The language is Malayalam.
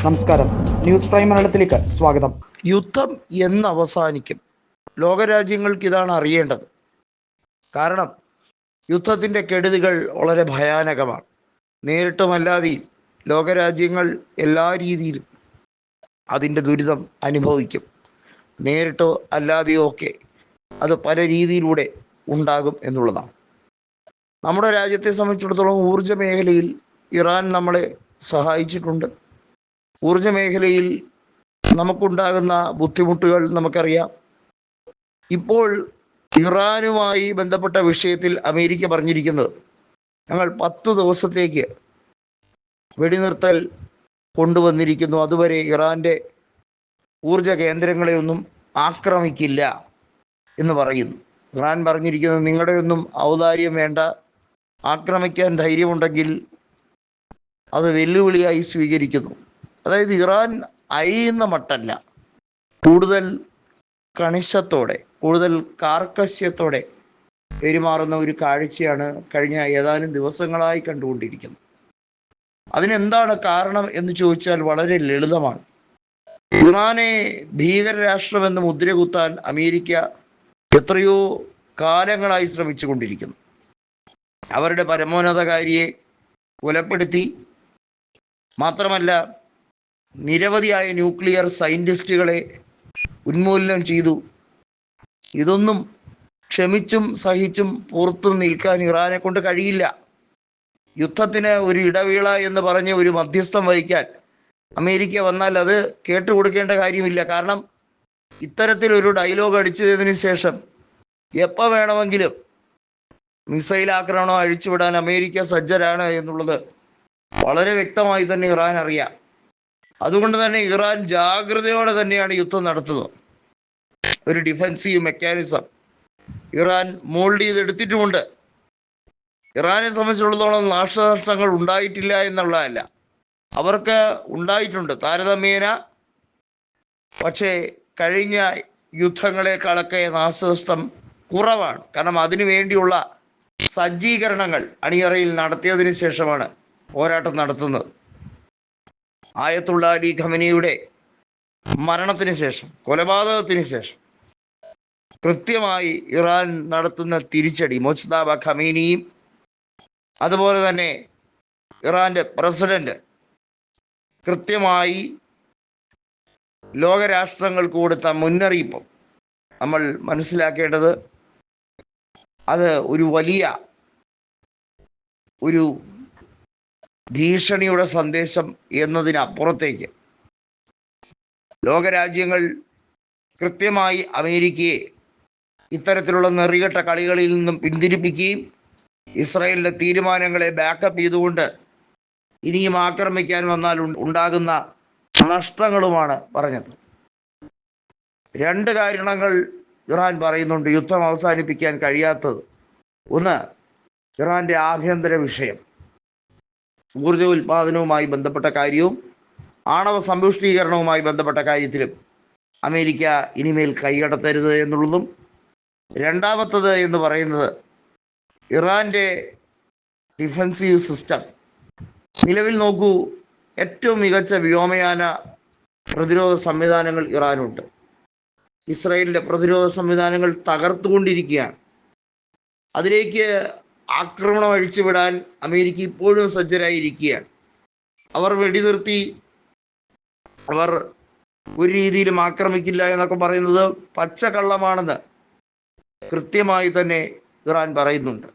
നമസ്കാരം, ന്യൂസ് പ്രൈം മലയാളത്തിലേക്ക് സ്വാഗതം. യുദ്ധം എന്ന് അവസാനിക്കും? ലോകരാജ്യങ്ങൾക്ക് ഇതാണ് അറിയേണ്ടത്. കാരണം യുദ്ധത്തിൻ്റെ കെടുതികൾ വളരെ ഭയാനകമാണ്. നേരിട്ടുമല്ലാതെയും ലോകരാജ്യങ്ങൾ എല്ലാ രീതിയിലും അതിൻ്റെ ദുരിതം അനുഭവിക്കും. നേരിട്ടോ അല്ലാതെയോ ഒക്കെ അത് പല രീതിയിലൂടെ ഉണ്ടാകും എന്നുള്ളതാണ്. നമ്മുടെ രാജ്യത്തെ സംബന്ധിച്ചിടത്തോളം ഊർജ്ജ മേഖലയിൽ ഇറാൻ നമ്മളെ സഹായിച്ചിട്ടുണ്ട്. ഊർജ്ജ മേഖലയിൽ നമുക്കുണ്ടാകുന്ന ബുദ്ധിമുട്ടുകൾ നമുക്കറിയാം. ഇപ്പോൾ ഇറാനുമായി ബന്ധപ്പെട്ട വിഷയത്തിൽ അമേരിക്ക പറഞ്ഞിരിക്കുന്നത്, ഞങ്ങൾ 10 ദിവസത്തേക്ക് വെടിനിർത്തൽ കൊണ്ടുവന്നിരിക്കുന്നു, അതുവരെ ഇറാൻ്റെ ഊർജ കേന്ദ്രങ്ങളെയൊന്നും ആക്രമിക്കില്ല എന്ന് പറയുന്നു. ഇറാൻ പറഞ്ഞിരിക്കുന്നത്, നിങ്ങളുടെയൊന്നും ഔദാര്യം വേണ്ട, ആക്രമിക്കാൻ ധൈര്യമുണ്ടെങ്കിൽ അത് വെല്ലുവിളിയായി സ്വീകരിക്കുന്നു. അതായത് ഇറാൻ അയയുന്ന മട്ടല്ല, കൂടുതൽ കണിശത്തോടെ, കൂടുതൽ കാർക്കശ്യത്തോടെ പെരുമാറുന്ന ഒരു കാഴ്ചയാണ് കഴിഞ്ഞ ഏതാനും ദിവസങ്ങളായി കണ്ടുകൊണ്ടിരിക്കുന്നത്. അതിനെന്താണ് കാരണം എന്ന് ചോദിച്ചാൽ വളരെ ലളിതമാണ്. ഇറാനെ ഭീകരരാഷ്ട്രമെന്ന് മുദ്രകുത്താൻ അമേരിക്ക എത്രയോ കാലങ്ങളായി ശ്രമിച്ചു കൊണ്ടിരിക്കുന്നു. അവരുടെ പരമോന്നതകാരിയെ കൊലപ്പെടുത്തി, മാത്രമല്ല നിരവധിയായ ന്യൂക്ലിയർ സയൻറ്റിസ്റ്റുകളെ ഉന്മൂലനം ചെയ്തു. ഇതൊന്നും ക്ഷമിച്ചും സഹിച്ചും പുറത്തു നിൽക്കാൻ ഇറാനെ കൊണ്ട് കഴിയില്ല. യുദ്ധത്തിന് ഒരു ഇടവേള എന്ന് പറഞ്ഞ് ഒരു മധ്യസ്ഥം വഹിക്കാൻ അമേരിക്ക വന്നാൽ അത് കേട്ടുകൊടുക്കേണ്ട കാര്യമില്ല. കാരണം ഇത്തരത്തിലൊരു ഡയലോഗ് അടിച്ചതിന് ശേഷം എപ്പോൾ വേണമെങ്കിലും മിസൈൽ ആക്രമണം അഴിച്ചുവിടാൻ അമേരിക്ക സജ്ജരാണ് എന്നുള്ളത് വളരെ വ്യക്തമായി തന്നെ ഇറാൻ അറിയാം. അതുകൊണ്ട് തന്നെ ഇറാൻ ജാഗ്രതയോടെ തന്നെയാണ് യുദ്ധം നടത്തുന്നത്. ഒരു ഡിഫെൻസീവ് മെക്കാനിസം ഇറാൻ മോൾഡ് ചെയ്തെടുത്തിട്ടുമുണ്ട്. ഇറാനെ സംബന്ധിച്ചിടത്തോളം നാശനഷ്ടങ്ങൾ ഉണ്ടായിട്ടില്ല എന്നുള്ളതല്ല, അവർക്ക് ഉണ്ടായിട്ടുണ്ട് താരതമ്യേന. പക്ഷേ കഴിഞ്ഞ യുദ്ധങ്ങളെക്കാളൊക്കെ നാശനഷ്ടം കുറവാണ്. കാരണം അതിനു വേണ്ടിയുള്ള സജ്ജീകരണങ്ങൾ അണിയറയിൽ നടത്തിയതിനു ശേഷമാണ് പോരാട്ടം നടത്തുന്നത്. ആയത്തുള്ള അലി ഖമനിയുടെ മരണത്തിന് ശേഷം, കൊലപാതകത്തിന് ശേഷം കൃത്യമായി ഇറാൻ നടത്തുന്ന തിരിച്ചടി, മുജ്തബ ഖമീനിയും അതുപോലെ തന്നെ ഇറാൻ്റെ പ്രസിഡന്റ് കൃത്യമായി ലോകരാഷ്ട്രങ്ങൾക്ക് കൊടുത്ത മുന്നറിയിപ്പും നമ്മൾ മനസ്സിലാക്കേണ്ടത്, അത് ഒരു വലിയ ഒരു ഭീഷണിയുടെ സന്ദേശം എന്നതിനപ്പുറത്തേക്ക് ലോകരാജ്യങ്ങൾ കൃത്യമായി അമേരിക്കയെ ഇത്തരത്തിലുള്ള നെറികെട്ട കളികളിൽ നിന്നും പിന്തിരിപ്പിക്കുകയും ഇസ്രായേലിൻ്റെ തീരുമാനങ്ങളെ ബാക്കപ്പ് ചെയ്തുകൊണ്ട് ഇനിയും ആക്രമിക്കാൻ വന്നാൽ ഉണ്ടാകുന്ന നഷ്ടങ്ങളുമാണ് പറഞ്ഞത്. 2 കാരണങ്ങൾ ഇറാൻ പറയുന്നുണ്ട് യുദ്ധം അവസാനിപ്പിക്കാൻ കഴിയാത്തത്. ഒന്ന്, ഇറാൻ്റെ ആഭ്യന്തര വിഷയം, ഊർജ ഉൽപാദനവുമായി ബന്ധപ്പെട്ട കാര്യവും ആണവ സമ്പുഷ്ടീകരണവുമായി ബന്ധപ്പെട്ട കാര്യത്തിലും അമേരിക്ക ഇനിമേൽ കൈകടത്തരുത് എന്നുള്ളതും. രണ്ടാമത്തത് എന്ന് പറയുന്നത്, ഇറാൻ്റെ ഡിഫെൻസീവ് സിസ്റ്റം. നിലവിൽ നോക്കൂ, ഏറ്റവും മികച്ച വ്യോമയാന പ്രതിരോധ സംവിധാനങ്ങൾ ഇറാനുണ്ട്. ഇസ്രായേലിൻ്റെ പ്രതിരോധ സംവിധാനങ്ങൾ തകർത്തുകൊണ്ടിരിക്കുകയാണ്. അതിലേക്ക് ആക്രമണം അഴിച്ചുവിടാൻ അമേരിക്ക ഇപ്പോഴും സജ്ജരായിരിക്കുകയാണ്. അവർ വെടിനിർത്തി, അവർ ഒരു രീതിയിലും ആക്രമിക്കില്ല എന്നൊക്കെ പറയുന്നത് പച്ചക്കള്ളമാണെന്ന് കൃത്യമായി തന്നെ ഇറാൻ പറയുന്നുണ്ട്.